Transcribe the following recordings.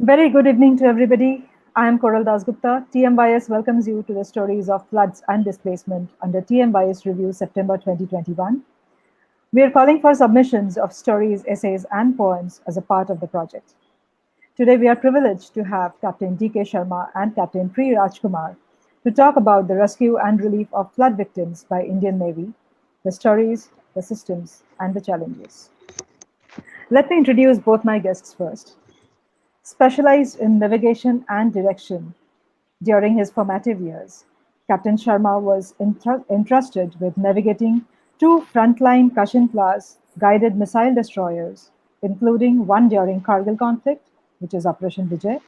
Very good evening to everybody. I am Koral Dasgupta. TMYS welcomes you to the stories of floods and displacement under TMYS Review September 2021. We are calling for submissions of stories, essays, and poems as a part of the project. Today, we are privileged to have Captain D.K. Sharma and Captain Pri Rajkumar to talk about the rescue and relief of flood victims by Indian Navy, the stories, the systems, and the challenges. Let me introduce both my guests first. Specialized in navigation and direction during his formative years, Captain Sharma was entrusted with navigating two frontline Kashin-class guided missile destroyers, including one during Kargil conflict, which is Operation Vijay.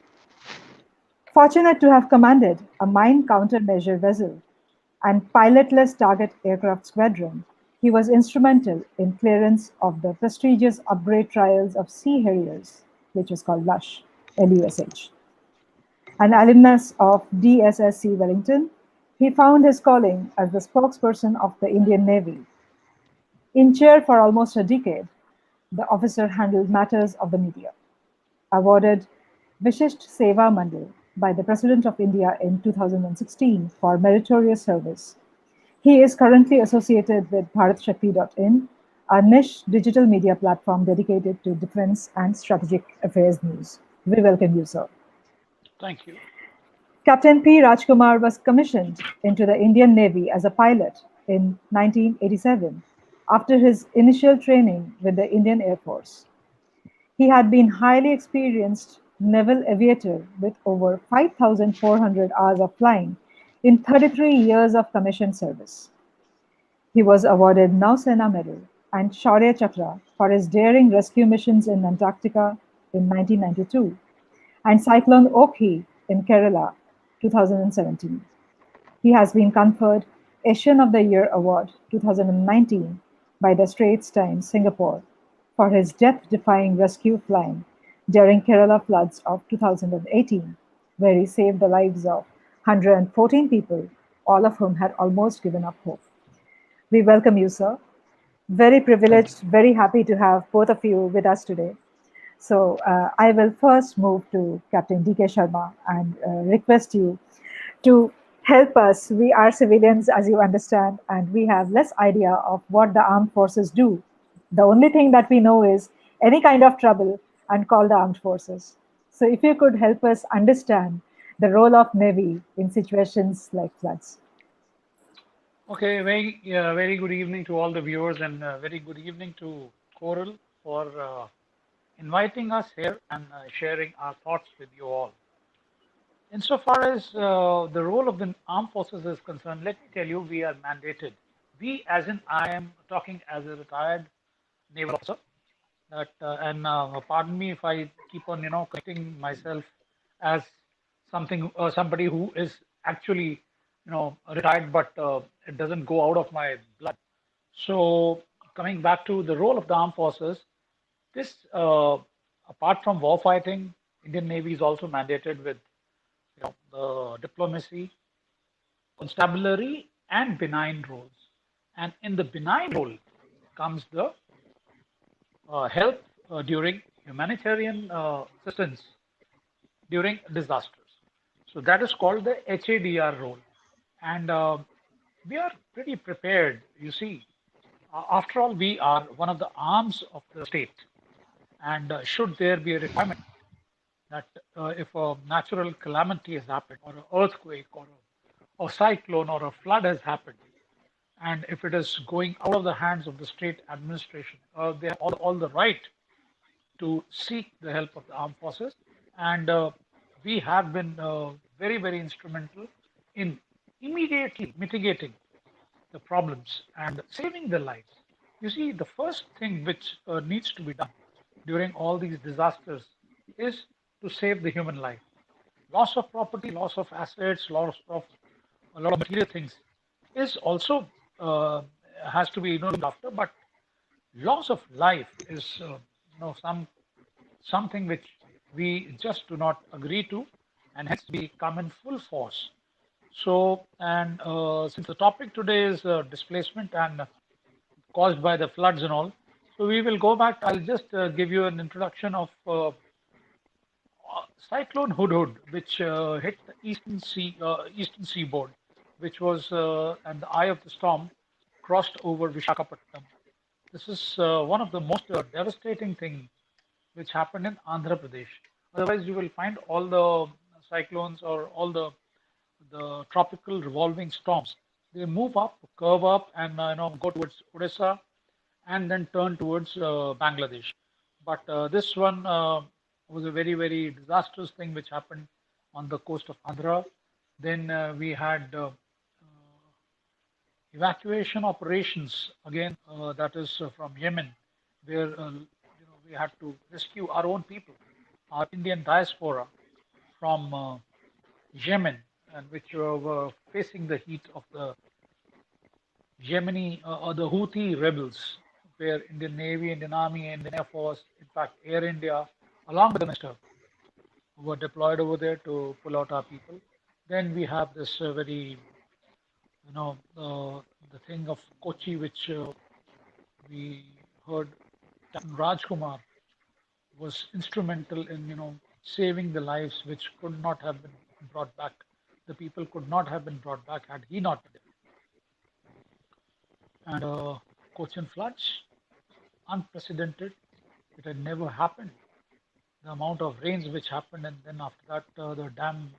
Fortunate to have commanded a mine countermeasure vessel and pilotless target aircraft squadron, he was instrumental in clearance of the prestigious upgrade trials of Sea Harriers, which was called LUSH, LUSH. An alumnus of DSSC Wellington, he found his calling as the spokesperson of the Indian Navy. In chair for almost a decade, the officer handled matters of the media. Awarded Vishisht Seva Mandal by the President of India in 2016 for meritorious service. He is currently associated with BharatShakti.in, a niche digital media platform dedicated to defense and strategic affairs news. We welcome you, sir. Thank you. Captain P. Rajkumar was commissioned into the Indian Navy as a pilot in 1987 after his initial training with the Indian Air Force. He had been highly experienced naval aviator with over 5,400 hours of flying in 33 years of commissioned service. He was awarded Nausena Medal and Shaurya Chakra for his daring rescue missions in Antarctica in 1992 and Cyclone Okhi in Kerala 2017. He has been conferred Asian of the Year Award 2019 by the Straits Times Singapore for his death-defying rescue flying during Kerala floods of 2018, where he saved the lives of 114 people, all of whom had almost given up hope. We welcome you, sir. Very Thank you. privileged, very happy to have both of you with us today. So I will first move to Captain D.K. Sharma and request you to help us. We are civilians, as you understand, and we have less idea of what the armed forces do. The only thing that we know is any kind of trouble and call the armed forces. So if you could help us understand the role of Navy in situations like floods. Okay, very good evening to all the viewers and very good evening to Coral for inviting us here and sharing our thoughts with you all. Insofar as the role of the armed forces is concerned, let me tell you, we are mandated. We, as in I am talking as a retired naval officer, that and pardon me if I keep on, connecting myself as somebody who is actually, retired, but it doesn't go out of my blood. So coming back to the role of the armed forces, this apart from war fighting, Indian Navy is also mandated with the diplomacy, constabulary, and benign roles. And in the benign role comes the help during humanitarian assistance during disasters. So that is called the HADR role. And we are pretty prepared, you see. After all, we are one of the arms of the state. And should there be a requirement that if a natural calamity has happened, or an earthquake, or a cyclone, or a flood has happened, and if it is going out of the hands of the state administration, they have all the right to seek the help of the armed forces. And we have been very, very instrumental in immediately mitigating the problems and saving their lives. You see, the first thing which needs to be done during all these disasters is to save the human life. Loss of property, loss of assets, loss of a lot of material things is also has to be looked after, but loss of life is something which we just do not agree to, and hence we come in full force. So, and since the topic today is displacement and caused by the floods and all, so we will go back. I'll just give you an introduction of Cyclone Hudhud, which hit the eastern seaboard, which was at the eye of the storm, crossed over Vishakhapatnam. This is one of the most devastating things which happened in Andhra Pradesh. Otherwise, you will find all the cyclones or all the tropical revolving storms. They move up, curve up, and go towards Odisha, and then turn towards Bangladesh. But this one was a very disastrous thing which happened on the coast of Andhra. Then we had evacuation operations again, that is from Yemen, where we had to rescue our own people, our Indian diaspora from Yemen, and which were facing the heat of the Yemeni or the Houthi rebels, where Indian Navy, Indian Army, Indian Air Force, in fact Air India, along with the minister, were deployed over there to pull out our people. Then we have this very, the thing of Kochi, which we heard Captain Rajkumar was instrumental in, saving the lives which could not have been brought back. The people could not have been brought back had he not been there. And Cochin floods, unprecedented. It had never happened. The amount of rains which happened, and then after that, the dam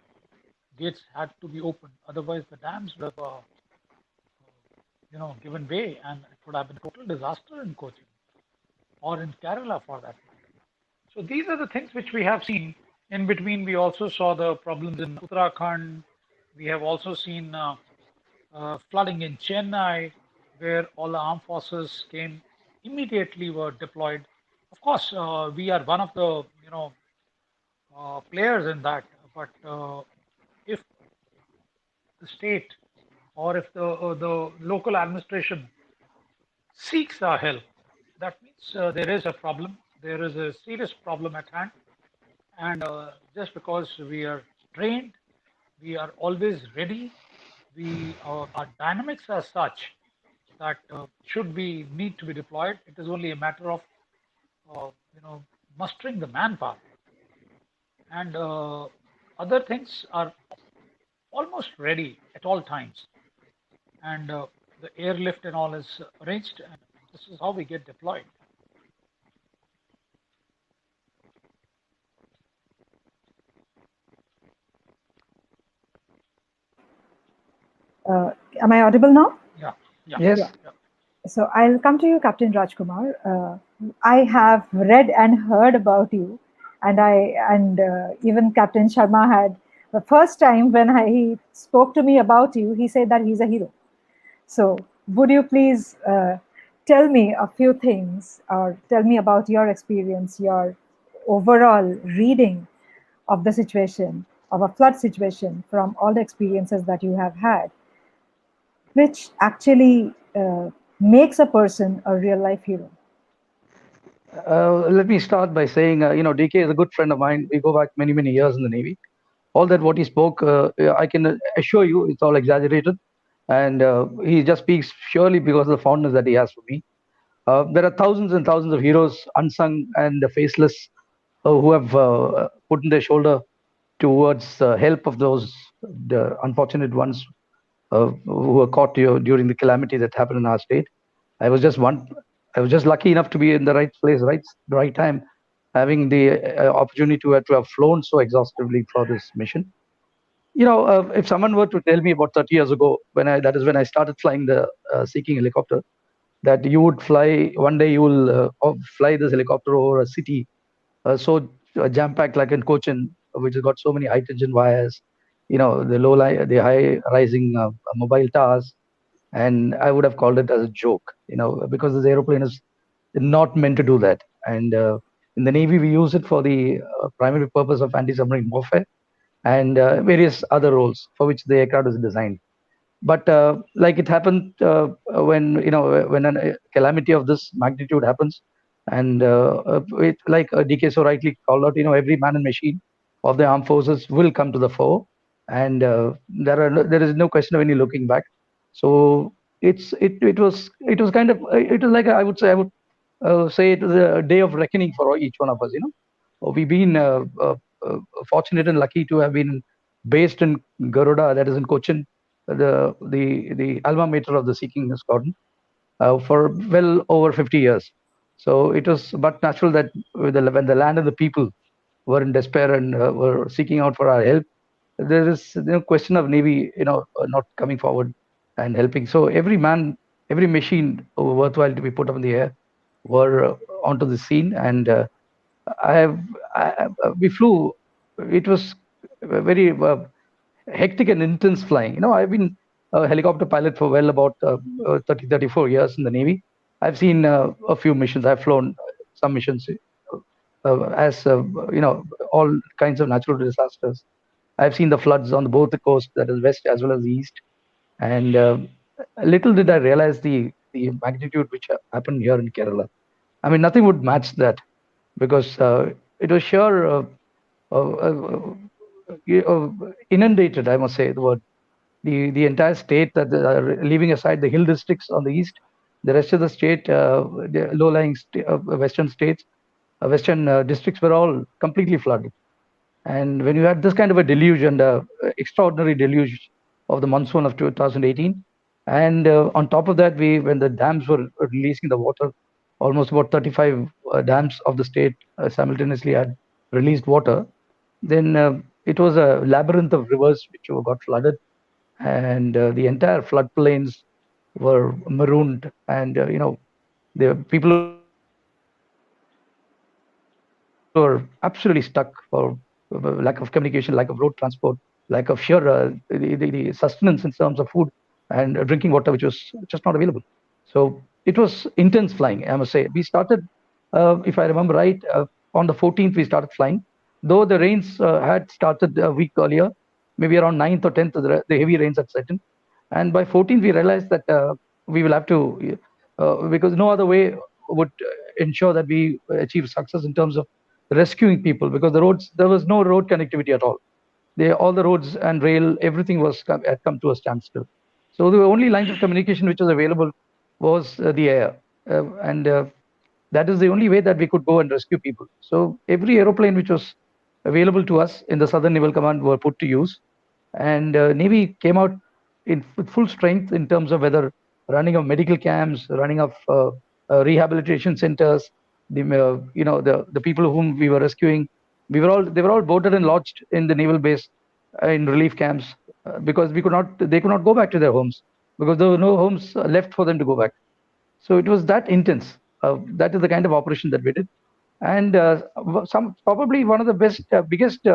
gates had to be opened. Otherwise, the dams would have, given way, and it would have been a total disaster in Cochin or in Kerala for that matter. So these are the things which we have seen. In between, we also saw the problems in Uttarakhand. We have also seen flooding in Chennai, where all the armed forces came immediately were deployed. Of course, we are one of the players in that. But if the state or if the local administration seeks our help, that means there is a problem. There is a serious problem at hand. And just because we are trained, we are always ready. Our dynamics are such that should we need to be deployed, it is only a matter of mustering the manpower. And other things are almost ready at all times. And the airlift and all is arranged, and this is how we get deployed. Am I audible now? Yeah. Yes. Yeah. So I'll come to you, Captain Rajkumar. I have read and heard about you, and even Captain Sharma had the first time when he spoke to me about you, he said that he's a hero. So would you please tell me a few things, or tell me about your experience, your overall reading of the situation, of a flood situation, from all the experiences that you have had, which actually makes a person a real life hero? Let me start by saying, DK is a good friend of mine. We go back many years in the Navy. All that what he spoke, I can assure you, it's all exaggerated, and he just speaks purely because of the fondness that he has for me. There are thousands and thousands of heroes, unsung and faceless, who have put in their shoulder towards help of those the unfortunate ones who were caught during the calamity that happened in our state. I was just lucky enough to be in the right place, right time, having the opportunity to have flown so exhaustively for this mission. If someone were to tell me about 30 years ago, that is when I started flying the Seeking helicopter, that you would fly one day, you will fly this helicopter over a city so jam-packed like in Cochin, which has got so many high tension wires, the high rising mobile towers, and I would have called it as a joke, because this aeroplane is not meant to do that. And in the Navy, we use it for the primary purpose of anti-submarine warfare and various other roles for which the aircraft is designed. But like it happened when a calamity of this magnitude happens, and like DK so rightly called out, every man and machine of the armed forces will come to the fore, and there is no question of any looking back. So it was kind of it was like I would say it was a day of reckoning for each one of us. We've been fortunate and lucky to have been based in Garuda, that is in Cochin, the alma mater of the Sea King Squadron, for well over 50 years. So it was but natural that when the land and the people were in despair and were seeking out for our help, there is no question of Navy, not coming forward and helping. So every man, every machine worthwhile to be put up in the air were onto the scene, and I have we flew. It was very hectic and intense flying. I've been a helicopter pilot for well about 34 years in the Navy. I've seen a few missions. I've flown some missions as all kinds of natural disasters. I've seen the floods on both the coast, that is west as well as the east, and little did I realize the magnitude which happened here in Kerala. I mean, nothing would match that, because it was sure inundated. I must say the word. The entire state, that leaving aside the hill districts on the east, the rest of the state, the low-lying western states, western districts were all completely flooded. And when you had this kind of a deluge, and extraordinary deluge of the monsoon of 2018, and on top of that, when the dams were releasing the water, almost about 35 dams of the state simultaneously had released water, then it was a labyrinth of rivers which got flooded, and the entire floodplains were marooned, and the people were absolutely stuck for lack of communication, lack of road transport, lack of sheer the sustenance in terms of food and drinking water, which was just not available. So it was intense flying, I must say. We started, if I remember right, on the 14th we started flying, though the rains had started a week earlier, maybe around 9th or 10th, the heavy rains had set in. And by 14th, we realized that we will have to, because no other way would ensure that we achieve success in terms of rescuing people, because there was no road connectivity at all. All the roads and rail, everything had come to a standstill. So the only lines of communication which was available was the air, and that is the only way that we could go and rescue people. So every aeroplane which was available to us in the Southern Naval Command were put to use, and Navy came out with full strength in terms of whether running of medical camps, running of rehabilitation centers. The people whom we were rescuing, they were all boarded and lodged in the naval base in relief camps, because they could not go back to their homes, because there were no homes left for them to go back. So it was that intense. That is the kind of operation that we did, and probably one of the biggest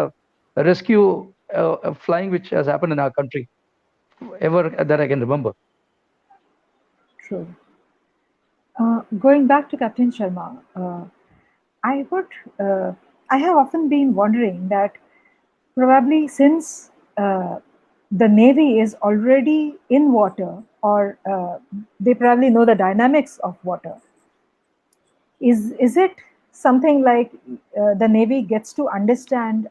rescue flying which has happened in our country ever that I can remember. True. Going back to Captain Sharma, I would, I have often been wondering that probably since the Navy is already in water, or they probably know the dynamics of water, is it something like the Navy gets to understand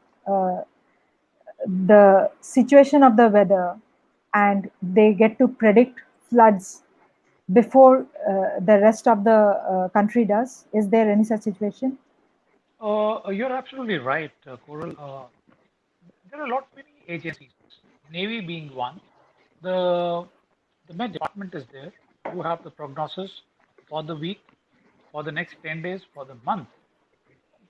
the situation of the weather, and they get to predict floods before the rest of the country does? Is there any such situation? You're absolutely right, Koral. There are a lot many agencies, Navy being one. The the Met Department is there, who have the prognosis for the week, for the next 10 days, for the month.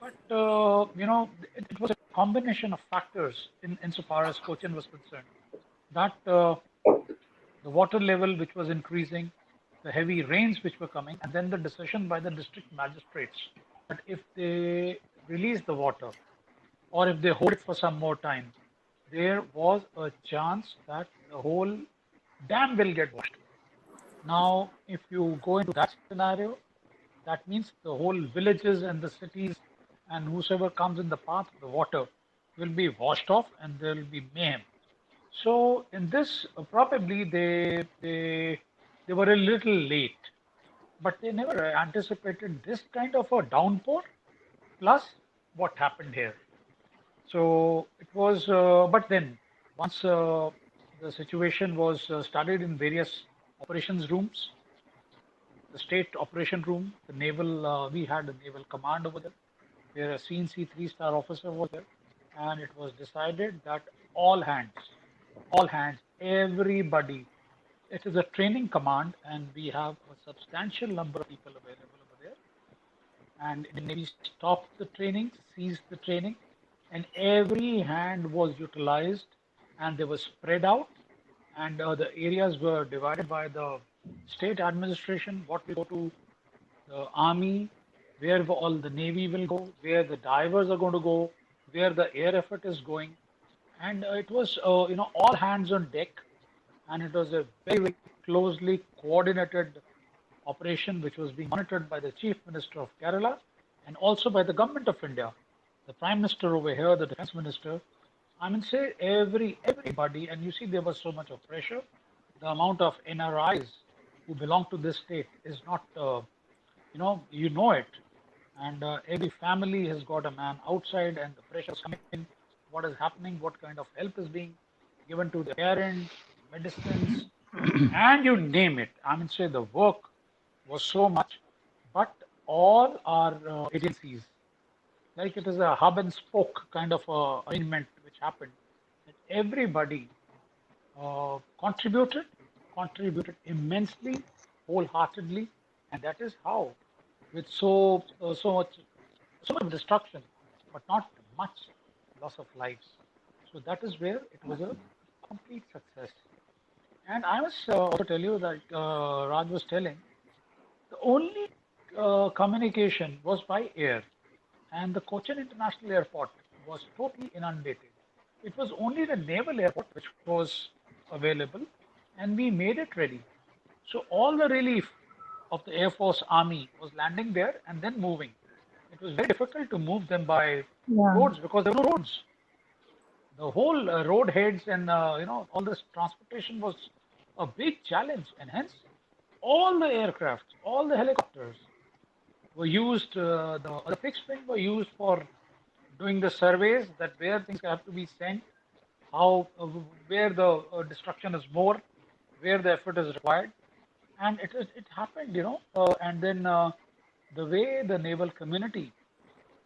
But it was a combination of factors insofar as Cochin was concerned. That the water level which was increasing, the heavy rains which were coming, and then the decision by the district magistrates that if they release the water or if they hold it for some more time, there was a chance that the whole dam will get washed. Now, if you go into that scenario, that means the whole villages and the cities and whosoever comes in the path of the water will be washed off, and there will be mayhem. So in this, probably they were a little late, but they never anticipated this kind of a downpour, plus what happened here. So it was, but then once the situation was studied in various operations rooms, the state operation room, the naval, we had a naval command over there, where a CNC 3-star officer was there, and it was decided that all hands, everybody. It is a training command, and we have a substantial number of people available over there. And the Navy stopped the training, ceased the training, and every hand was utilized, and they were spread out, and the areas were divided by the state administration. What will go to the army, where all the navy will go, where the divers are going to go, where the air effort is going, and it was all hands on deck, and it was a very, very closely coordinated operation which was being monitored by the Chief Minister of Kerala and also by the Government of India, the Prime Minister over here, the Defense Minister. I mean, say everybody, and you see there was so much of pressure. The amount of NRIs who belong to this state is not, you know it, and every family has got a man outside, and the pressure is coming in. What is happening? What kind of help is being given to the parents, medicines, and you name it. I mean, say the work was so much, but all our agencies, like it is a hub and spoke kind of arrangement which happened, that everybody contributed immensely, wholeheartedly, and that is how, with so much destruction, but not much loss of lives. So that is where it was a complete success. And I must also tell you that Raj was telling, the only communication was by air, and the Cochin International Airport was totally inundated. It was only the naval airport which was available, and we made it ready. So all the relief of the Air Force Army was landing there and then moving. It was very difficult to move them by Yeah. roads because there were no roads. The whole road heads and all this transportation was a big challenge, and hence all the aircraft, all the helicopters were used. The fixed wing were used for doing the surveys that where things have to be sent, how where the destruction is more, where the effort is required, and it happened, and then the way the naval community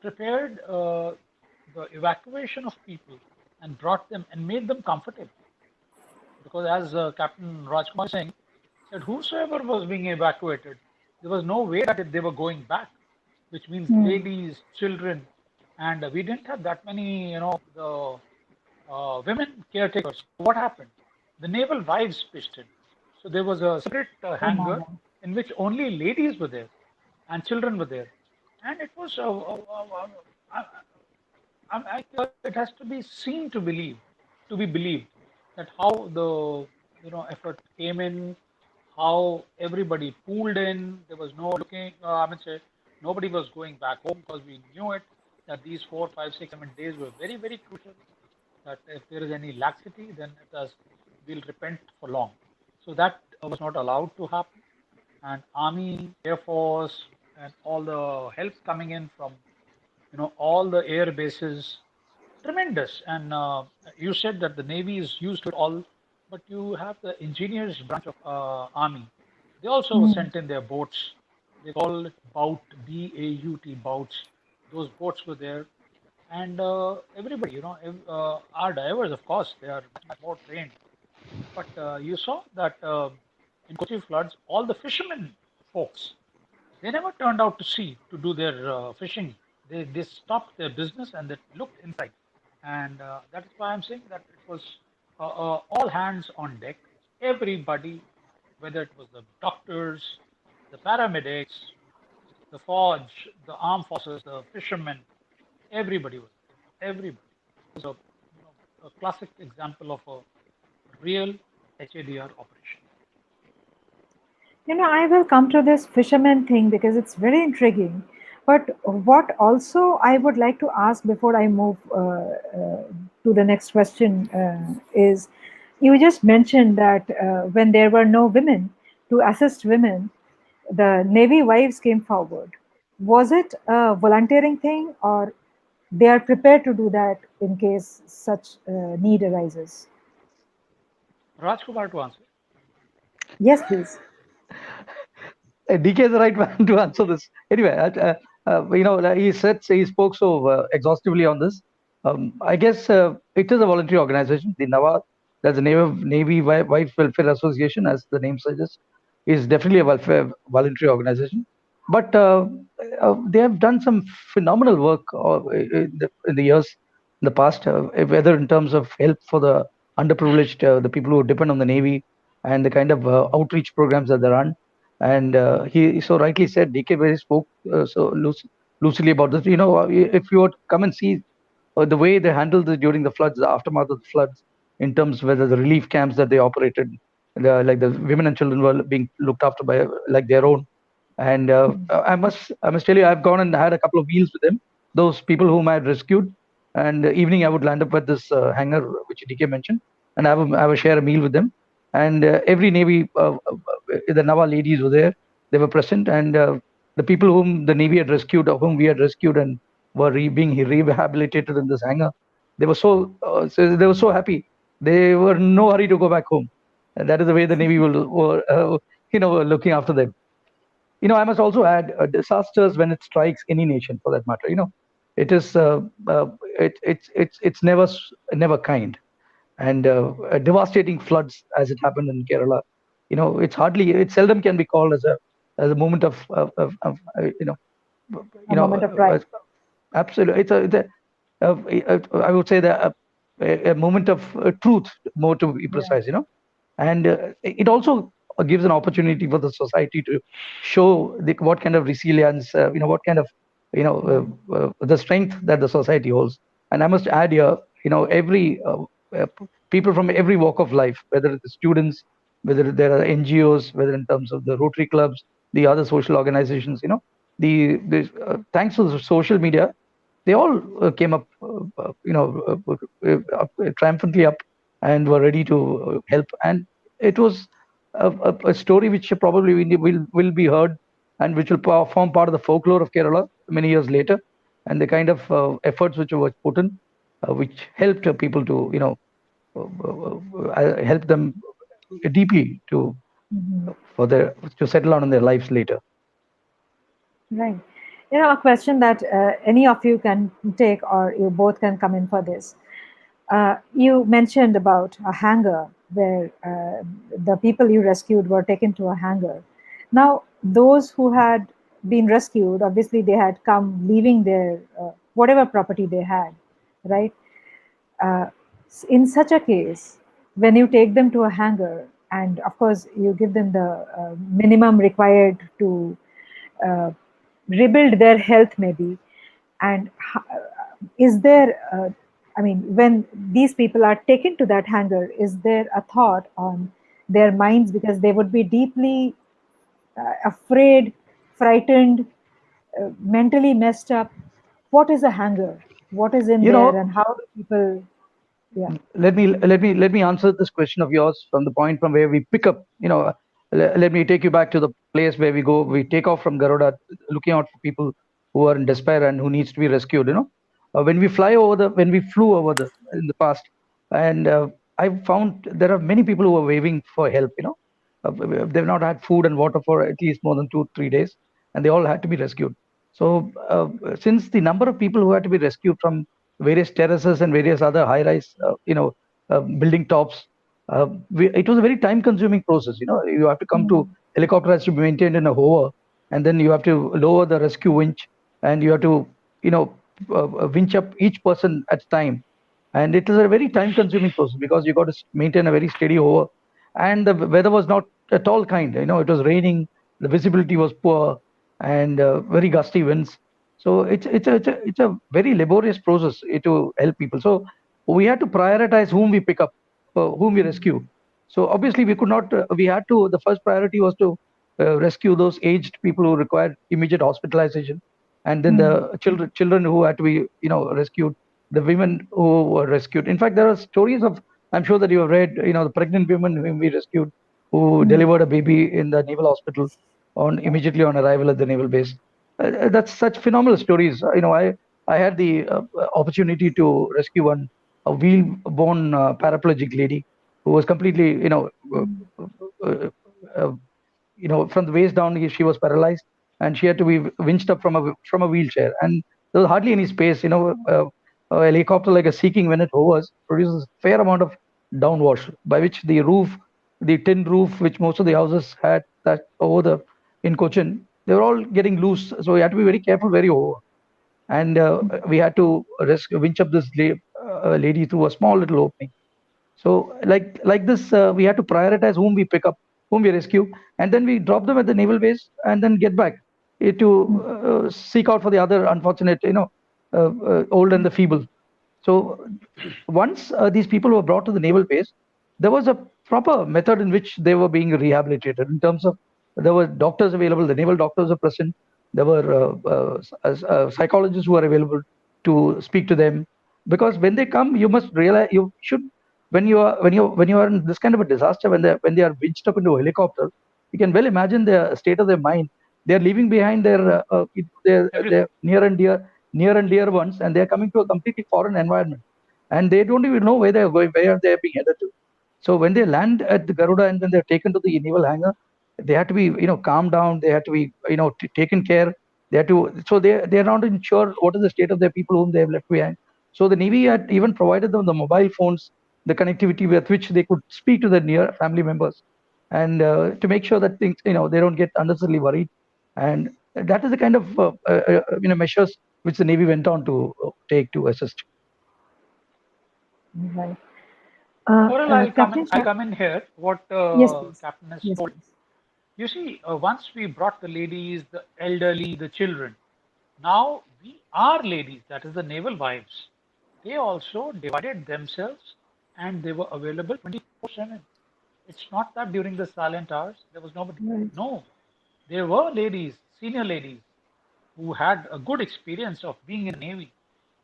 prepared the evacuation of people and brought them and made them comfortable. Because as Captain Rajkumar is saying, that whosoever was being evacuated, there was no way that they were going back, which means ladies, children, and we didn't have that many, the women caretakers. What happened? The naval wives pitched in. So there was a separate Oh my hangar God. in which only ladies were there and children were there. And it was, it has to be seen to be believed that how the effort came in, how everybody pooled in. There was no looking. I mean, say nobody was going back home because we knew it that these 4, 5, 6, 7 days were very, very crucial. That if there is any laxity, then we'll repent for long. So that was not allowed to happen. And Army, Air Force, and all the help coming in from all the air bases, tremendous. And you said that the Navy is used to it all, but you have the engineers branch of Army. They also sent in their boats. They call it bout, B-A-U-T, bouts. Those boats were there. And everybody, our divers, of course, they are much more trained. But you saw that in Kochi floods, all the fishermen folks, they never turned out to sea to do their fishing. They stopped their business and they looked inside. And that is why I'm saying that it was all hands on deck. Everybody, whether it was the doctors, the paramedics, the forge, the armed forces, the fishermen, everybody was there. Everybody. It was a classic example of a real HADR operation. I will come to this fisherman thing because it's very intriguing. But what also I would like to ask before I move to the next question is, you just mentioned that when there were no women to assist women, the Navy wives came forward. Was it a volunteering thing, or they are prepared to do that in case such need arises? Rajkumar to answer. Yes, please. DK is the right man to answer this. Anyway, he spoke so exhaustively on this. I guess it is a voluntary organization. The NAVA, that's the Navy Wife Welfare Association, as the name suggests, is definitely a voluntary organization. But they have done some phenomenal work in the years in the past, whether in terms of help for the underprivileged, the people who depend on the Navy, and the kind of outreach programs that they run. And he so rightly said, DK very spoke loosely about this. If you were to come and see the way they handled it during the floods, the aftermath of the floods, in terms of whether the relief camps that they operated, like the women and children were being looked after by like their own. And I must tell you, I've gone and had a couple of meals with them, those people whom I had rescued. And evening I would land up at this hangar which DK mentioned, and I would share a meal with them. And every Navy, the Nava ladies were there; they were present, and the people whom the Navy had rescued, or whom we had rescued, and were being rehabilitated in this hangar, they were so happy. They were in no hurry to go back home. And that is the way the Navy were looking after them. I must also add, disasters, when it strikes any nation for that matter, it is it's never kind. And devastating floods, as it happened in Kerala, it seldom can be called as a moment of A moment of pride. absolutely. I would say that a moment of truth, more to be precise. And it also gives an opportunity for the society to show what kind of resilience, what kind of the strength that the society holds. And I must add here, every people from every walk of life, whether it's students, whether there are NGOs, whether in terms of the Rotary clubs, the other social organizations, thanks to the social media, they all came up, triumphantly up, and were ready to help. And it was a story which probably will be heard, and which will form part of the folklore of Kerala many years later. And the kind of efforts which were put in, which helped people to help them deeply to settle down in their lives later. Right. A question that any of you can take, or you both can come in for this. You mentioned about a hangar where the people you rescued were taken to a hangar. Now, those who had been rescued, obviously they had come leaving their whatever property they had, right? Uh, in such a case, when you take them to a hangar, and of course you give them the minimum required to rebuild their health, maybe, and is there when these people are taken to that hangar, is there a thought on their minds, because they would be deeply afraid, frightened, mentally messed up? What is a hangar? What is in there, and how do people? Yeah. Let me answer this question of yours from the point from where we pick up. Let me take you back to the place where we take off from Garuda, looking out for people who are in despair and who needs to be rescued. When we flew over in the past, and I found there are many people who are waving for help. They've not had food and water for at least more than 2-3 days, and they all had to be rescued. So since the number of people who had to be rescued from various terraces and various other high-rise, building tops, it was a very time-consuming process. You have to come to helicopter has to be maintained in a hover, and then you have to lower the rescue winch, and you have to winch up each person at a time. And it is a very time-consuming process, because you got to maintain a very steady hover, and the weather was not at all kind. It was raining, the visibility was poor, and very gusty winds. So it's a very laborious process to help people. So we had to prioritize whom we pick up, whom we rescue. So obviously we could not. We had to. The first priority was to rescue those aged people who required immediate hospitalization, and then the children who had to be rescued, the women who were rescued. In fact, there are stories of, I'm sure that you have read, the pregnant women whom we rescued, who delivered a baby in the naval hospital immediately on arrival at the naval base. That's such phenomenal stories. I had the opportunity to rescue a wheel-borne paraplegic lady who was completely uh, uh, from the waist down she was paralyzed, and she had to be winched up from a wheelchair, and there was hardly any space. a helicopter like a Sea King, when it hovers, produces a fair amount of downwash, by which the roof, the tin roof, which most of the houses had that over the in Cochin, they were all getting loose. So we had to be very careful, very over. And we had to winch up this lady through a small little opening. So like this, we had to prioritize whom we pick up, whom we rescue, and then we drop them at the naval base and then get back to seek out for the other unfortunate, old and the feeble. So once these people were brought to the naval base, there was a proper method in which they were being rehabilitated. In terms of, there were doctors available, the naval doctors were present. There were psychologists who were available to speak to them, because when they come, you must realize, you should, when you are in this kind of a disaster, when they are winched up into a helicopter, you can well imagine the state of their mind. They are leaving behind their near and dear ones, and they are coming to a completely foreign environment, and they don't even know where they are going, where they are being headed to. So when they land at the Garuda and then they're taken to the naval hangar, they have to be, calmed down. They have to be, taken care. They have to. So they're not sure what is the state of their people whom they have left behind. So the Navy had even provided them the mobile phones, the connectivity with which they could speak to their near family members, and to make sure that things, they don't get unnecessarily worried. And that is the kind of measures which the Navy went on to take to assist. Right. Koral, I'll Captain come in here. What Yes, please. Captain has Yes, told. please. You see, once we brought the ladies, the elderly, the children. Now our ladies, that is the naval wives, they also divided themselves and they were available 24/7. It's not that during the silent hours there was nobody. Right. No, there were ladies, senior ladies, who had a good experience of being in the Navy,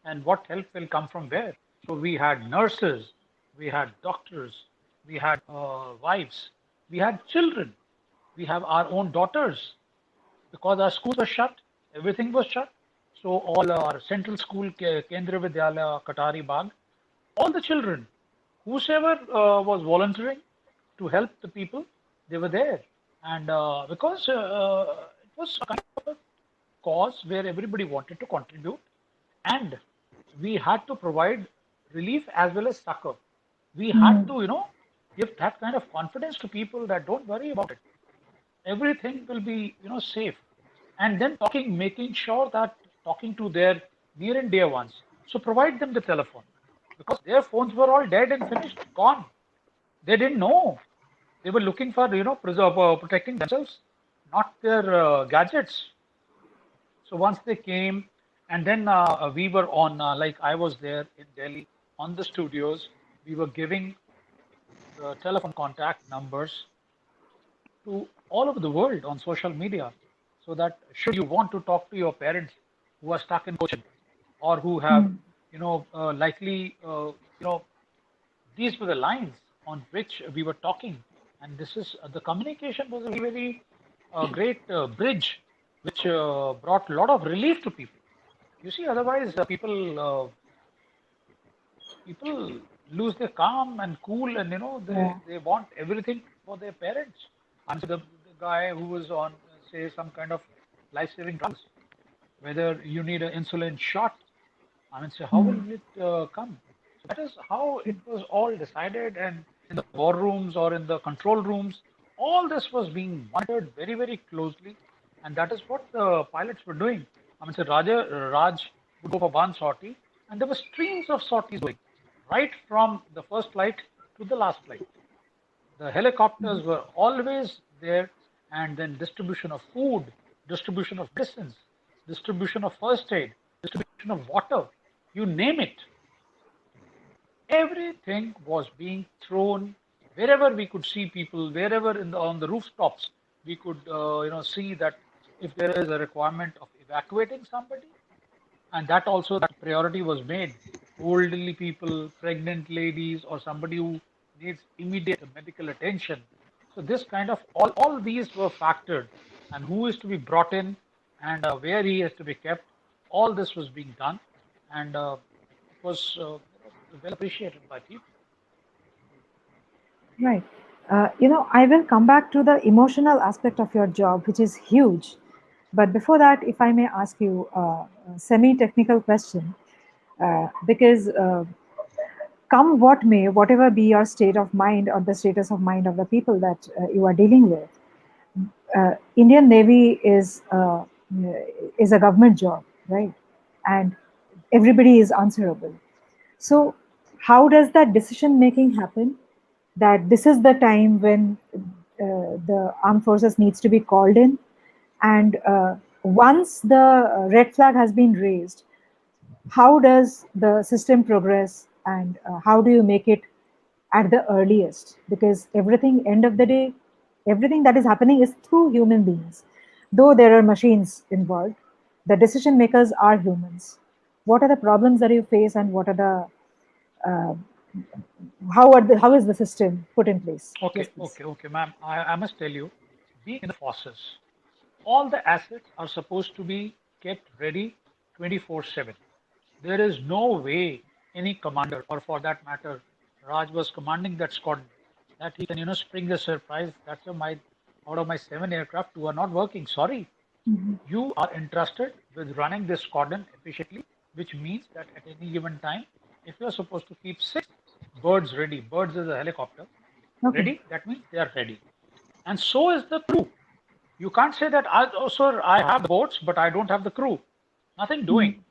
and what help will come from where. So we had nurses, we had doctors, we had wives, we had children, we have our own daughters, because our schools were shut, everything was shut. So all our central school, Kendra Vidyalaya, Katari Bagh, all the children, whosoever was volunteering to help the people, they were there. And because it was a kind of a cause where everybody wanted to contribute, and we had to provide relief as well as succor. We had to, give that kind of confidence to people that don't worry about it. Everything will be, safe. And then making sure that talking to their near and dear ones. So provide them the telephone, because their phones were all dead and finished, gone. They didn't know. They were looking for, protecting themselves, not their gadgets. So once they came, and then we were on, like I was there in Delhi on the studios, we were giving the telephone contact numbers to all over the world on social media, so that should you want to talk to your parents who are stuck in Cochin, or who have, likely, these were the lines on which we were talking. And this is the communication was a very, very great bridge, which brought a lot of relief to people. You see, otherwise people lose their calm and cool, and they want everything for their parents. And so the guy who was on, say, some kind of life-saving drugs, whether you need an insulin shot, I mean, so how will it come? So that is how it was all decided, and in the war rooms or in the control rooms, all this was being monitored very, very closely, and that is what the pilots were doing. I mean, so Raj would go for one sortie, and there were streams of sorties going, right from the first flight to the last flight. The helicopters were always there, and then distribution of food, distribution of medicines, distribution of first aid, distribution of water, you name it. Everything was being thrown wherever we could see people, wherever on the rooftops we could see that if there is a requirement of evacuating somebody, and that also, that priority was made. Elderly people, pregnant ladies, or somebody who needs immediate medical attention. So this kind of all these were factored, and who is to be brought in, and where he has to be kept. All this was being done, and it was well appreciated by people. Right. I will come back to the emotional aspect of your job, which is huge. But before that, if I may ask you a semi-technical question. because come what may, whatever be your state of mind or the status of mind of the people that you are dealing with, Indian Navy is a government job, right? And everybody is answerable. So, how does that decision making happen? That this is the time when the armed forces needs to be called in, and once the red flag has been raised, how does the system progress, and how do you make it at the earliest? Because everything, end of the day, everything that is happening is through human beings. Though there are machines involved, the decision makers are humans. What are the problems that you face, and what are the uh, how is the system put in place? Yes, Okay, please. okay, okay, ma'am. I must tell you, being in the forces, all the assets are supposed to be kept ready 24/7. There is no way any commander, or for that matter, Raj was commanding that squadron, that he can, spring a surprise. That's my out of my 7 aircraft, two are not working. Sorry, Mhm. you are entrusted with running this squadron efficiently, which means that at any given time, if you are supposed to keep 6 birds ready, birds is a helicopter, Okay. ready, that means they are ready. And so is the crew. You can't say that, oh, sir, I have the boats, but I don't have the crew. Nothing Mhm. doing.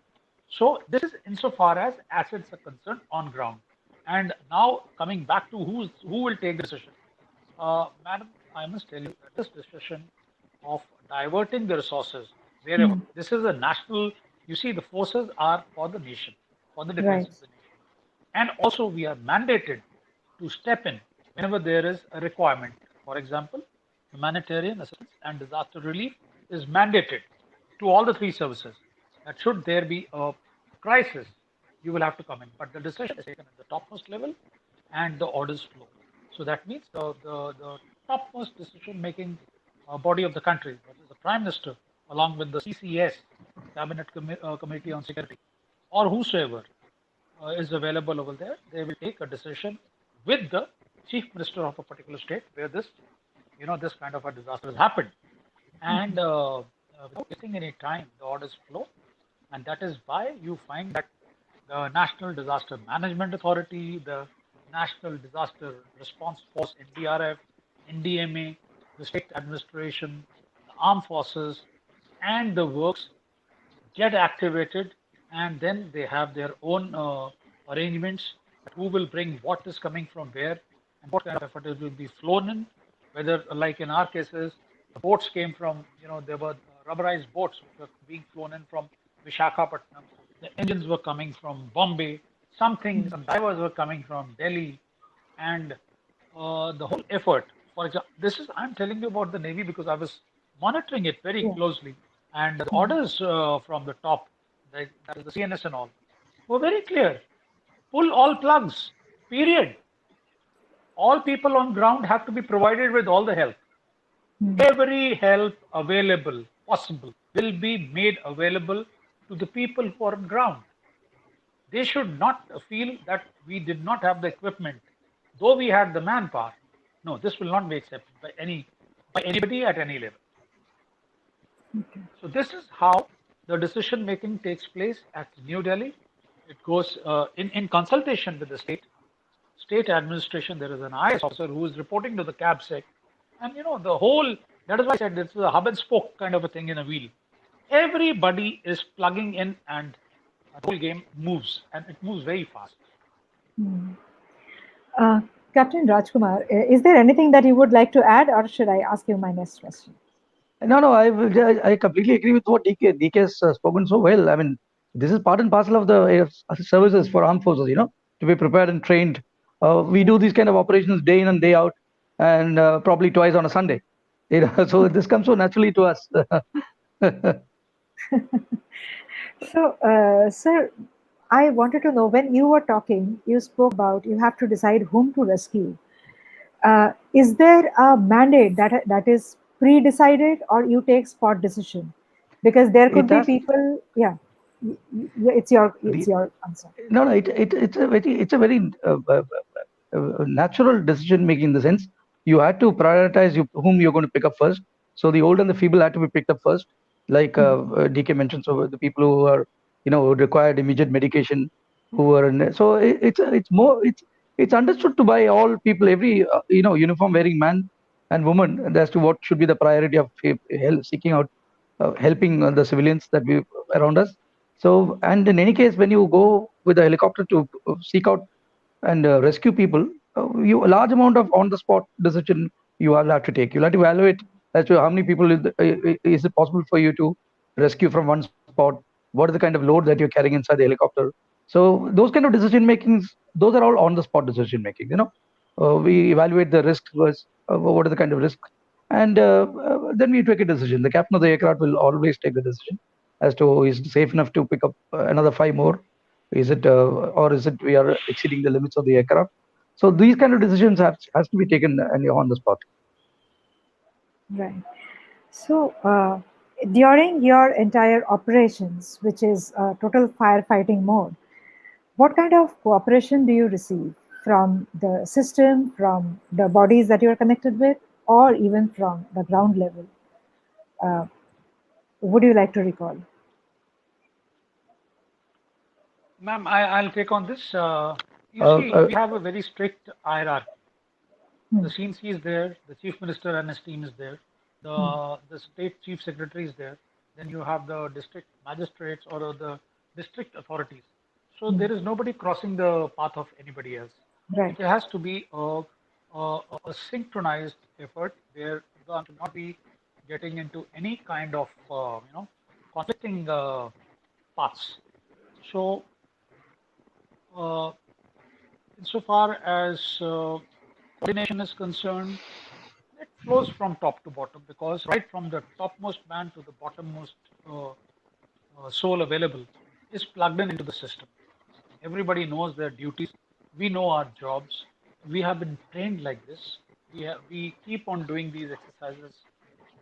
So this is insofar as assets are concerned on ground. And now coming back to who will take the decision. Madam, I must tell you that this decision of diverting the resources wherever, Mhm. this is a national, you see, the forces are for the nation, for the defense Right. of the nation. And also we are mandated to step in whenever there is a requirement. For example, humanitarian assistance and disaster relief is mandated to all the three services. That should there be a crisis, you will have to come in. But the decision is taken at the topmost level and the orders flow. So that means the topmost decision making body of the country, that is the Prime Minister, along with the CCS, Committee on Security, or whosoever is available over there, they will take a decision with the chief minister of a particular state where this kind of a disaster has happened. And without wasting any time, the orders flow. And that is why you find that the National Disaster Management Authority, the National Disaster Response Force, NDRF, NDMA, the state administration, the armed forces, and the works get activated, and then they have their own arrangements, who will bring what is coming from where, and what kind of effort will be flown in, whether like in our cases the boats came from, there were rubberized boats which were being flown in from Vishakhapatnam, the engines were coming from Bombay, some divers were coming from Delhi, and the whole effort. For example, this is I'm telling you about the Navy because I was monitoring it very Yeah. closely, and the Mhm. orders from the top, that is the CNS and all, were very clear. Pull all plugs. Period. All people on ground have to be provided with all the help. Mhm. Every help available, possible, will be made available to the people who are on ground. They should not feel that we did not have the equipment, though we had the manpower. No, this will not be accepted by anybody at any level. Okay. So this is how the decision making takes place at New Delhi. It goes in consultation with the state administration. There is an IS officer who is reporting to the CABSEC, and the whole. That is why I said this is a hub and spoke kind of a thing in a wheel. Everybody is plugging in, and the whole game moves, and it moves very fast. Mhm. Uh, Captain Rajkumar, is there anything that you would like to add, or should I ask you my next question? No, no, I completely agree with what DK has spoken so well. I mean, this is part and parcel of the services for armed forces, to be prepared and trained. We Yeah. do these kind of operations day in and day out, and probably twice on a Sunday. So this comes so naturally to us. So, sir, I wanted to know, when you were talking, you spoke about you have to decide whom to rescue. Is there a mandate that is pre-decided, or you take spot decision? Because there could It be has people. Yeah, it's the your answer. no, no. It's a very natural decision making in the sense you had to prioritize whom you're going to pick up first. So the old and the feeble had to be picked up first, like Hmm. DK mentioned. So the people who are who required immediate medication, who are in. So it's more it's understood to by all people, every uniform wearing man and woman, as to what should be the priority of seeking out, helping the civilians that we around us. So, and in any case, when you go with a helicopter to seek out and rescue people, you a large amount of on the spot decision you will have to take. You'll have to evaluate as to how many people is it possible for you to rescue from one spot. What is the kind of load that you're carrying inside the helicopter? So those kind of decision makings, those are all on the spot decision making. We evaluate the risks was what is the kind of risk, and then we take a decision. The captain of the aircraft will always take the decision as to is it safe enough to pick up another 5 more. Is it or is it we are exceeding the limits of the aircraft? So these kind of decisions has to be taken and on the spot. Right. So, during your entire operations, which is total firefighting mode, what kind of cooperation do you receive from the system, from the bodies that you are connected with, or even from the ground level? Uh, would you like to recall? Ma'am, I'll take on this. You Uh, see, uh, we have a very strict hierarchy. Hmm. The CNC is there, the Chief Minister and his team is there, Hmm. the State Chief Secretary is there, then you have the district magistrates or the district authorities. So Hmm. there is nobody crossing the path of anybody else. Right. It has to be a synchronized effort where one should not be getting into any kind of conflicting paths. So uh, insofar as coordination is concerned, it flows from top to bottom because right from the topmost man to the bottommost soul available is plugged in into the system. Everybody knows their duties. We know our jobs. We have been trained like this. We keep on doing these exercises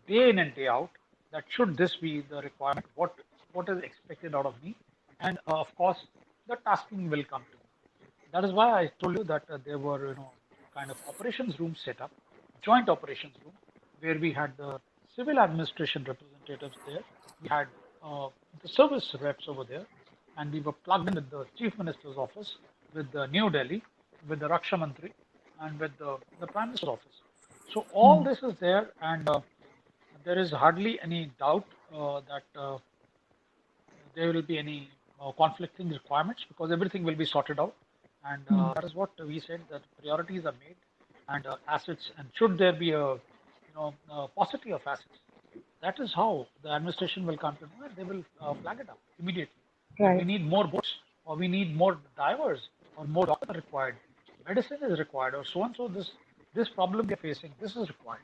day in and day out. That should this be the requirement, what is expected out of me, and of course, the tasking will come to me. That is why I told you that there were, kind of operations rooms set up, joint operations room, where we had the civil administration representatives there. We had the service reps over there, and we were plugged in with the chief minister's office, with the New Delhi, with the Raksha Mantri, and with the prime minister's office. So all Hmm. this is there, and there is hardly any doubt that there will be any conflicting requirements because everything will be sorted out. And Hmm. that is what we said that priorities are made and assets. And should there be a paucity of assets, that is how the administration will come to know and they will flag it up immediately. That we Right. need more boats or we need more divers or more doctors are required, medicine is required, or so and so. This problem we are facing, this is required.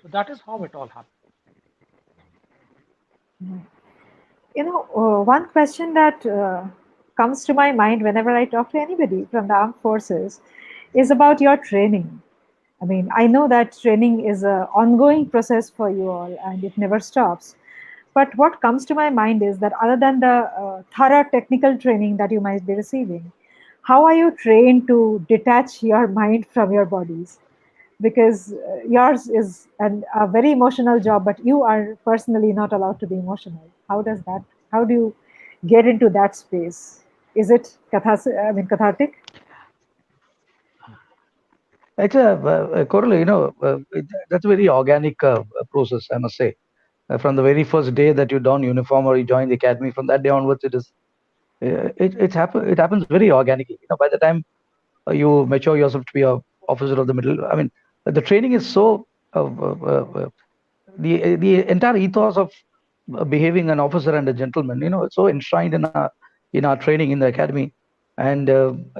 So that is how it all happened. One question that comes to my mind whenever I talk to anybody from the armed forces is about your training. I mean, I know that training is an ongoing process for you all and it never stops. But what comes to my mind is that other than the thorough technical training that you might be receiving, how are you trained to detach your mind from your bodies? Because yours is a very emotional job, but you are personally not allowed to be emotional. How does that? How do you get into that space? Is it cathartic? it's a Koral, that's a very organic process, I must say. From the very first day that you don uniform or you join the academy, from that day onwards, it happens very organically. By the time you mature yourself to be a officer of the middle, I mean, the training is so the entire ethos of behaving an officer and a gentleman, it's so enshrined in our training in the academy, and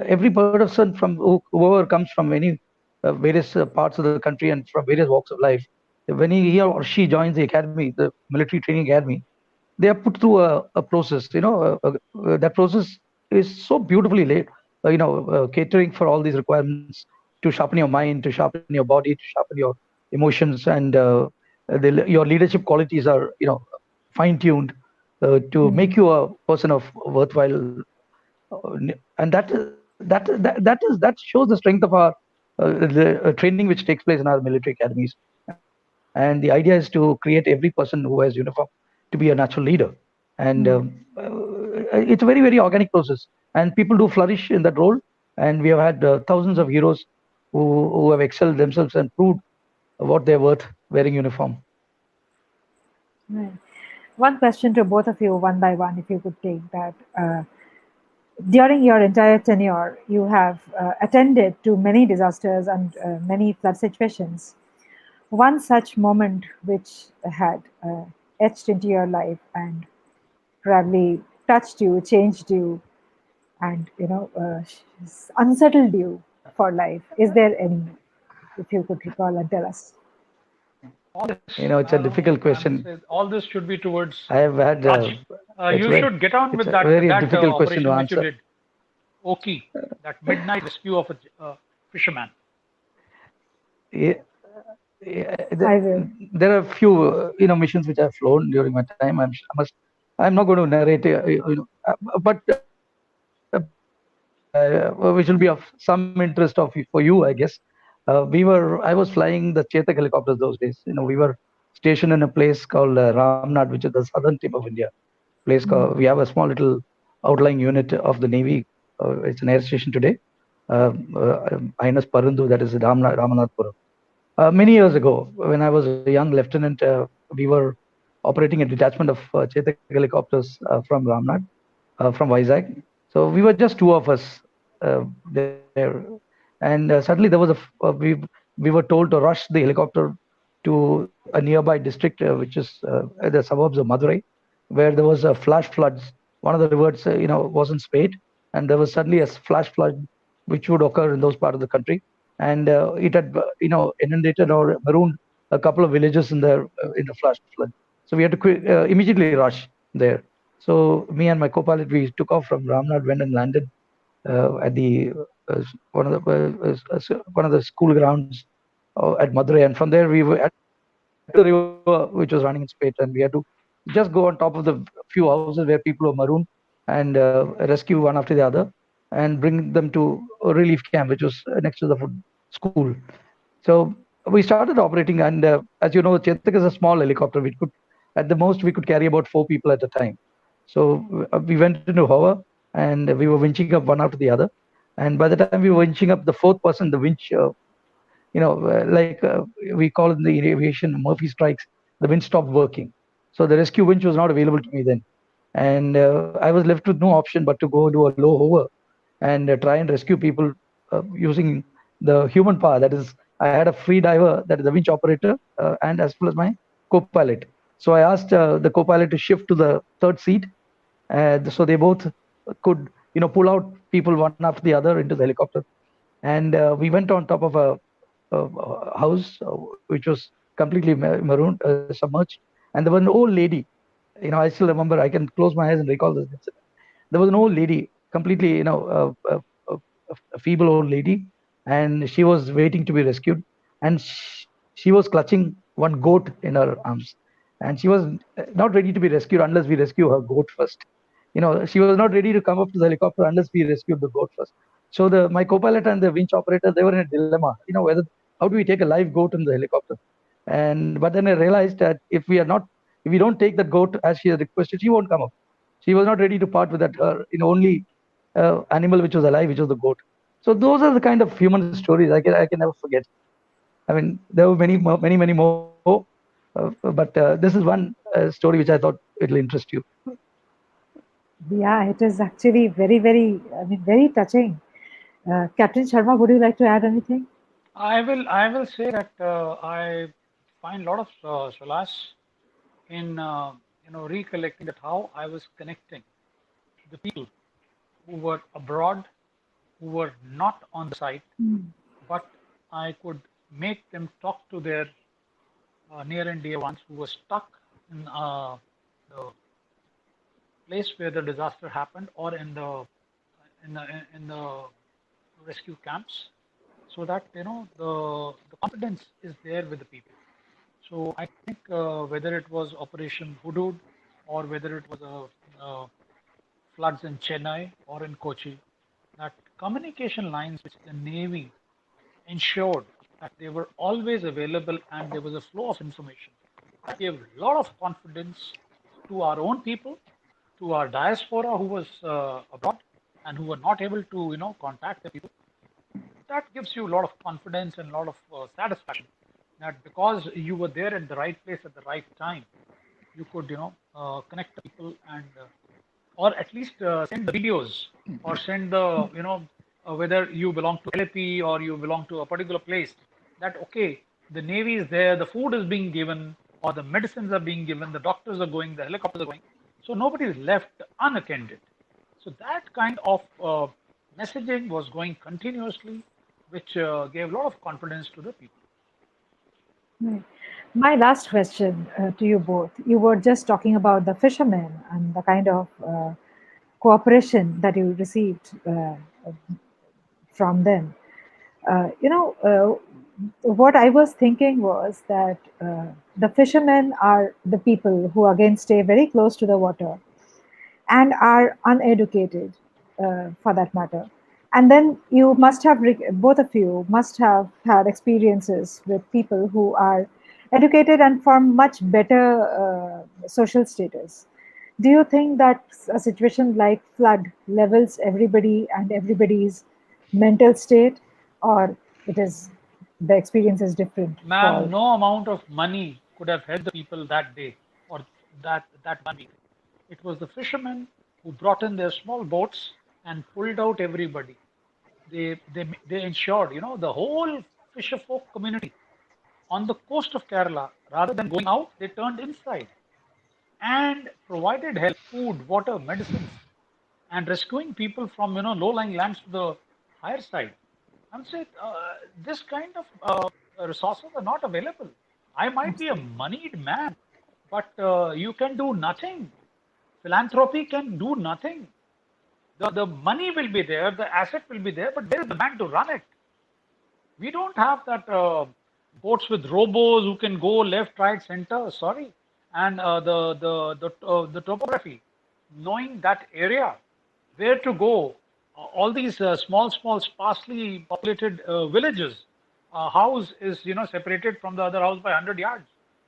every person from whoever comes from any various parts of the country and from various walks of life, when he or she joins the academy, the military training academy, they are put through a process. That process is so beautifully laid. Catering for all these requirements to sharpen your mind, to sharpen your body, to sharpen your emotions, and your leadership qualities are fine tuned to Hmm. make you a person of worthwhile. And that shows the strength of our the training which takes place in our military academies. And the idea is to create every person who wears uniform to be a natural leader. And Hmm. it's a very very organic process. and people do flourish in that role. And we have had thousands of heroes who have excelled themselves and proved what they're worth wearing uniform. Right. One question to both of you, one by one, if you could take that. During your entire tenure, you have attended to many disasters and many flood situations. One such moment which had etched into your life and probably touched you, changed you, and unsettled you for life. Is there any? If you could recall and tell us. All this, It's a difficult question. all this should be towards I have had. Raj. You should get on It's with a that very difficult question to operation which you answer. did. Oki, that midnight rescue of a fisherman. Yeah, yeah, I will. there are a few missions which I've flown during my time. I'm not going to narrate but which will be of some interest for you, I guess. I was flying the Chetak helicopters those days. We were stationed in a place called Ramnad, which is the southern tip of India. We have a small little outlying unit of the Navy. It's an air station today. INS Parundu, that is Ramanathapuram. Many years ago, when I was a young lieutenant, we were operating a detachment of Chetak helicopters from Ramnad, from Vizag. So we were just two of us there, and suddenly there was we were told to rush the helicopter to a nearby district, which is the suburbs of Madurai, where there was a flash floods. One of the rivers, wasn't spayed, and there was suddenly a flash flood which would occur in those parts of the country, and it had inundated or marooned a couple of villages in the flash flood. So we had to immediately rush there. So me and my co-pilot, we took off from Ramnad, went and landed at the one of the school grounds at Madurai, and from there had to go to the river which was running in spate, and we had to just go on top of the few houses where people were marooned and rescue one after the other and bring them to a relief camp which was next to the school. So we started operating, and as you know, Chetak is a small helicopter. At the most, we could carry about 4 people at a time. So we went into hover, and we were winching up one after the other. And by the time we were winching up the fourth person, the winch, we call it in the aviation Murphy strikes, the winch stopped working. So the rescue winch was not available to me then, and I was left with no option but to go do a low hover and try and rescue people using the human power. That is, I had a free diver, that is the winch operator, and as well as my co-pilot. So I asked the co-pilot to shift to the third seat, so they both could, pull out people one after the other into the helicopter. And we went on top of a house which was completely marooned, submerged, and there was an old lady. I still remember. I can close my eyes and recall this incident. There was an old lady, completely, a feeble old lady, and she was waiting to be rescued, and she was clutching one goat in her arms, and she was not ready to be rescued unless we rescue her goat first. She was not ready to come up to the helicopter unless we rescued the goat first. So my co-pilot and the winch operator, they were in a dilemma. Whether how do we take a live goat in the helicopter? And but then I realized that if we don't take that goat as she had requested, she won't come up. She was not ready to part with that only animal which was alive, which was the goat. So those are the kind of human stories I can never forget. I mean, there were many more, but this is one story which I thought it'll interest you. Yeah, it is actually very, very, very touching. Captain Sharma, would you like to add anything? I will say that I find a lot of solace in recollecting that how I was connecting the people who were abroad, who were not on the site, but I could make them talk to their near and dear ones who were stuck in the place where the disaster happened, or in the rescue camps, so that the confidence is there with the people. So I think whether it was Operation Hudud or whether it was floods in Chennai or in Kochi, that communication lines which the Navy ensured that they were always available and there was a flow of information, that gave a lot of confidence to our own people, to our diaspora who was abroad, and who were not able to, contact the people, that gives you a lot of confidence and a lot of satisfaction that because you were there at the right place at the right time, you could, connect people and, or at least send the videos or send the, whether you belong to LAP or you belong to a particular place, that, okay, the Navy is there, the food is being given, or the medicines are being given, the doctors are going, the helicopters are going. So nobody is left unattended. So that kind of messaging was going continuously, which gave a lot of confidence to the people. Right. My last question to you both. You were just talking about the fishermen and the kind of cooperation that you received from them. What I was thinking was that the fishermen are the people who again stay very close to the water and are uneducated for that matter. And then you must have, both of you must have had experiences with people who are educated and from much better social status. Do you think that a situation like flood levels everybody and everybody's mental state, or it is the experience is different Ma'am, for? no amount of money could have helped the people that day or that 1 week. It was the fishermen who brought in their small boats and pulled out everybody. They ensured, the whole fisher folk community on the coast of Kerala, rather than going out, they turned inside and provided help, food, water, medicines, and rescuing people from low-lying lands to the higher side. I'm saying this kind of resources are not available. I might be a Absolutely. moneyed man, but you can do nothing. Philanthropy can do nothing. The money will be there, the asset will be there, but where is the man to run it? We don't have that boats with robos who can go left, right, center. Sorry, and the topography, knowing that area, where to go. All these small, sparsely populated villages. A house is separated from the other house by 100 yards,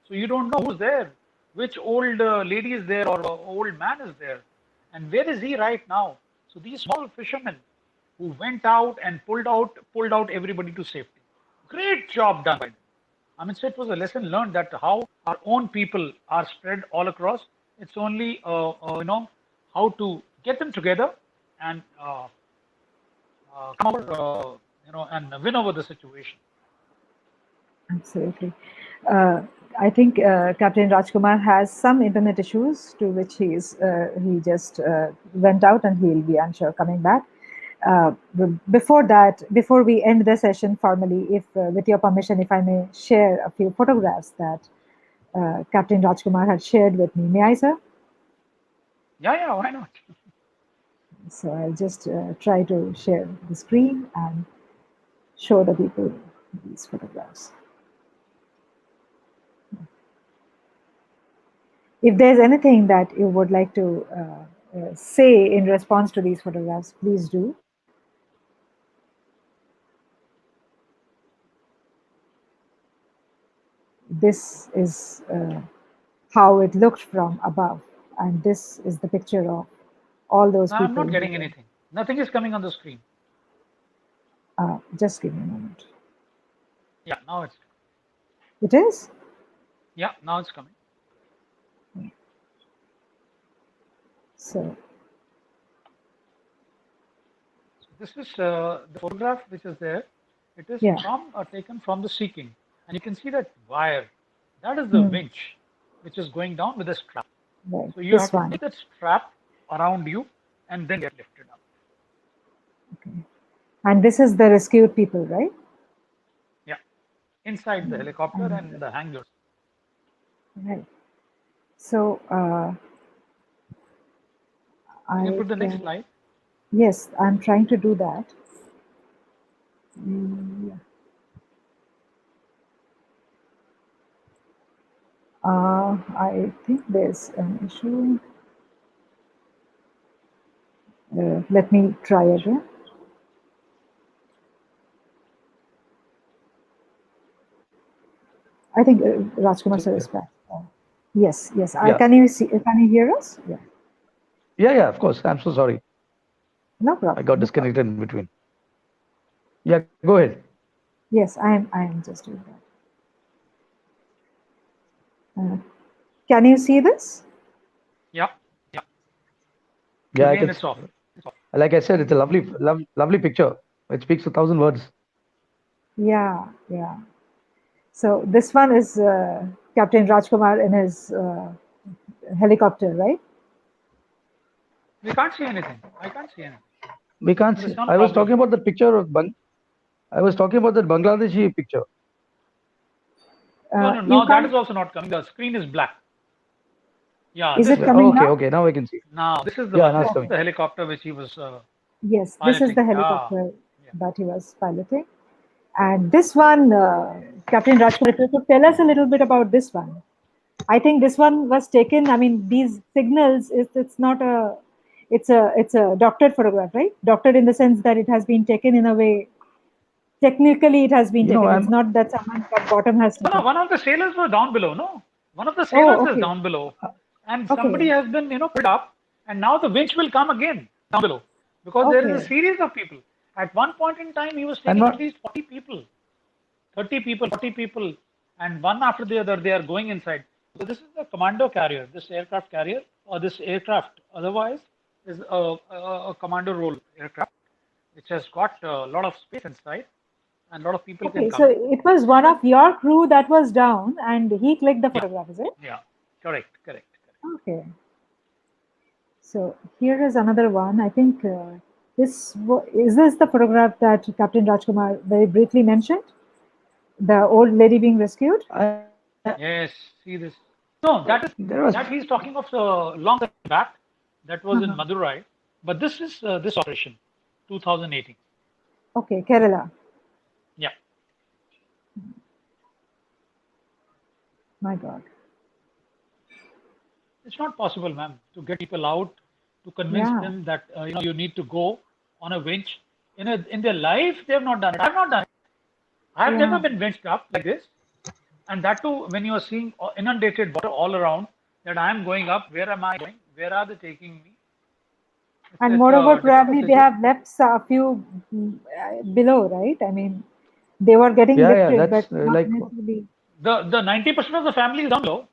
so you don't know who's there, which old lady is there or old man is there, and where is he right now. So these small fishermen who went out and pulled out everybody to safety. Great job done by them. I mean, so it was a lesson learned that how our own people are spread all across. It's only how to get them together and come over, and win over the situation. Absolutely. I think Captain Rajkumar has some internet issues to which he just went out, and he'll be, I'm sure, coming back. Before that, before we end the session formally, if with your permission, if I may share a few photographs that Captain Rajkumar had shared with me. May I, sir? Yeah, why not? So I'll just try to share the screen and show the people these photographs. If there's anything that you would like to say in response to these photographs, please do. This is how it looked from above, and this is the picture of all those No, I'm people. not getting anything. Nothing is coming on the screen. Just give me a moment. Yeah, now it's. It is? Yeah, now it's coming. So this is the photograph which is there. It is taken from the Sea King, and you can see that wire. That is the winch, which is going down with a strap. Right. So you have to take that strap around you and then get lifted up. Okay. And this is the rescued people, right? Yeah, inside the helicopter and the hangars. Right. So Can you put the next slide? Yes, I'm trying to do that. Yeah. I think there's an issue. Let me try again. I think Rajkumar sir is back. Yes. Yeah. Can you see? Can you hear us? Yeah. Yeah, of course. I'm so sorry. No problem. I got disconnected in between. Yeah, go ahead. Yes, I am just doing that. Can you see this? Yeah. Yeah. Yeah, I Again, can. it's off. Like I said, it's a lovely picture. It speaks 1,000 words. Yeah, yeah. So this one is Captain Rajkumar in his helicopter, right? We can't see anything. I can't see anything. We can't There's see. some I was problem. talking about the picture of I was talking about that Bangladeshi picture. No, You now that can't. is also not coming. The screen is black. Yeah, Is this it is coming Okay, now? okay. Now I can see. now. This is the Yeah, one. now This it's is coming. the helicopter which he was Yes, this is piloting. the Yeah. helicopter Yeah. that he was piloting. And this one, Captain Rajkumar, if you could tell us a little bit about this one. I think this one was taken. I mean, these signals it's not a it's a doctored photograph, right? Doctored in the sense that it has been taken in a way. Technically, it has been taken. It's I'm. not that someone at bottom has No, taken. one of the sailors was down below. No, one of the sailors Oh, is okay, down below, and somebody okay, has been pulled up, and now the winch will come again down below because there is a okay. series of people. At one point in time, he was I'm taking at not. least 40 people, 30 people, 40 people, and one after the other they are going inside. So this is the commando carrier, this aircraft carrier, or this aircraft. Otherwise, is a commando role aircraft which has got a lot of space inside, and a lot of people can Okay, come so in. it was one of your crew that was down and he clicked the Yeah, photograph, is it? yeah, correct, correct, correct. Okay. So here is another one. I think is this the photograph that Captain Rajkumar very briefly mentioned? The old lady being rescued? I, Yes, see this. No, there was. that he's talking of long time back. That was in Uh-huh. Madurai, but this is this operation, 2018. Okay, Kerala. Yeah, My God. it's not possible, ma'am, to get people out, to convince Yeah, them that you need to go on a winch. In their life, they have not done it. I have not done it. I have never yeah. been winched up like this, and that too when you are seeing inundated water all around. That I am going up. Where am I going? Where are they taking me? And It's moreover, a difficult probably they situation. have left a few below, right? I mean, they were getting Yeah, lifted, that's but not like. necessarily. The 90% of the family is down low.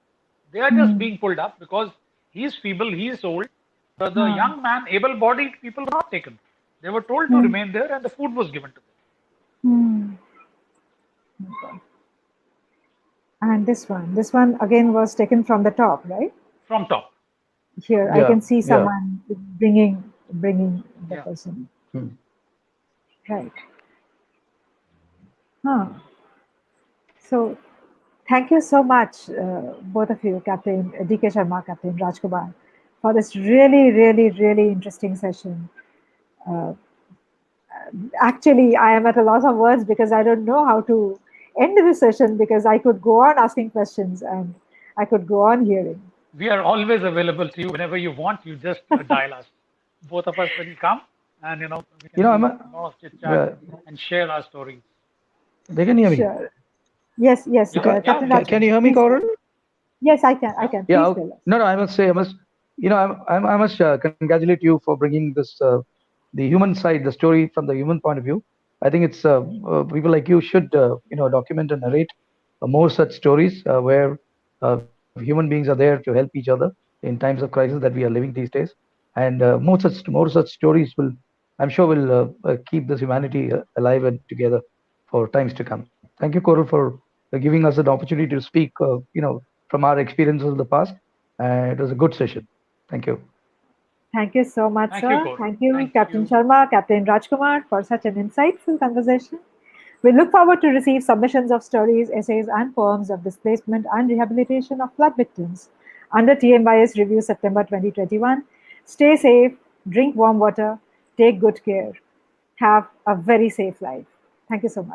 They are just Hmm. being pulled up because he is feeble, he is old. The Huh. young man, able-bodied people were not taken. They were told to Hmm. remain there, and the food was given to them Hmm. Okay. And this one again was taken from the top, right? from top. Here I Yeah, can see yeah. someone bringing the Yeah. person. Hmm. Right. Huh. So thank you so much, both of you, Captain DK Sharma, Captain Rajkumar, for this really interesting session. Uh, Actually, I am at a loss of words because I don't know how to end this session because I could go on asking questions and I could go on hearing. We are always available to you whenever you want. You just dial us. Both of us will come, and we can I'm do a. a lot of chit chat Yeah, and share our stories. they can hear me. Sure. Yes, yes, Yeah, yeah, Captain we Raj, Can can. you hear me, please tell Coral? us. Yes, I can. I Yeah. can. Yeah. Please tell us. No, no. I must say, I must. I must congratulate you for bringing this the human side, the story from the human point of view. I think it's people like you should document and narrate more such stories where human beings are there to help each other in times of crisis that we are living these days, and more such stories will, I'm sure, will keep this humanity alive and together for times to come. Thank you, Koral, for giving us an opportunity to speak. From our experiences of the past. It was a good session. Thank you. Thank you so much, Thank you, sir. Cole. Thank you, Thank Captain you. Sharma, Captain Rajkumar, for such an insightful conversation. We look forward to receive submissions of stories, essays, and poems of displacement and rehabilitation of flood victims under TMYS Review September 2021. Stay safe, drink warm water, take good care. Have a very safe life. Thank you so much.